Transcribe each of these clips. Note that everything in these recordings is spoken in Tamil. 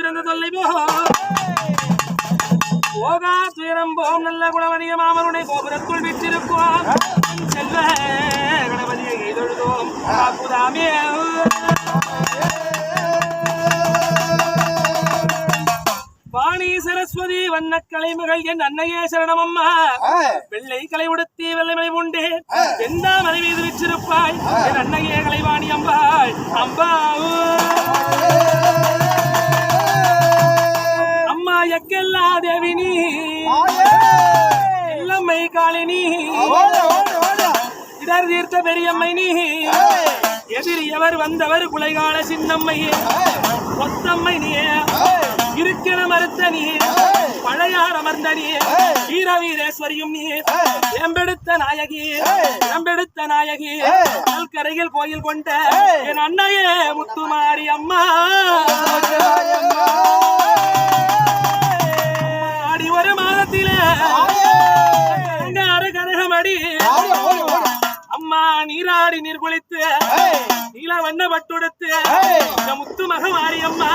பிறந்த தொல்லை போகா துயரம் போம் நல்ல குணவனிய மாமனுடைய கோபுரத்துள் விற்றிருக்குவான் செல்வ கணபதியை எய்தொழுதோம் காப்புதாமே வாணி சரஸ்வதி வண்ண கலைமகள் என் அன்னையே சரணம் அம்மா வெள்ளை கலை உடுத்தி வெள்ளைமை உண்டு எந்த மலை மீது வச்சிருப்பாய் என் அன்னையே கலைவாணி அம்பாள் அம்பா அம்மா எக்கெல்லா தேவினி எல்லம்மை காளினி இடர் தீர்த்த பெரியம்மை நீ எதிரியவர் வந்தவர் குலைகால சின்னம்மையே ஒத்தம்மை நீ இருக்கிற மறுத்த நீ பழையார் அமர்ந்த நீ வீரவீரேஸ்வரியும் நீ எம்பெடுத்த நாயகி கரையில் கோயில் கொண்ட என் அன்னையே முத்துமாரி அம்மா அடி ஒரு மாதத்திலே கரகமடி அம்மா நீராடி நீர் குளித்து நீல வண்ண பட்டுடுத்து முத்து மக மாரியம்மா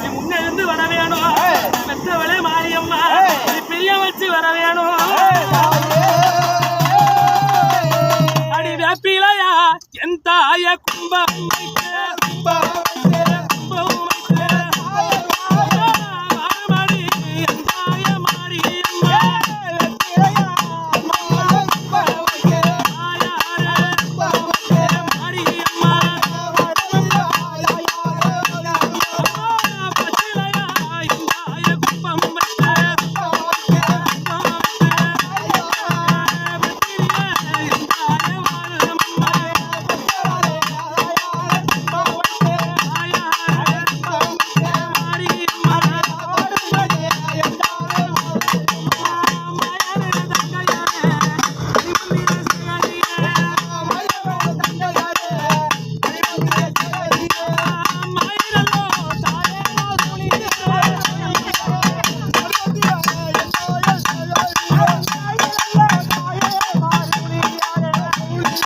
நீ முன்னிருந்து வர வேணும் பெற்றவளே மாரியம்மா நீ பிரிய வச்சு வர வேணும் அடி வேப்பிலையா என் தாய கும்ப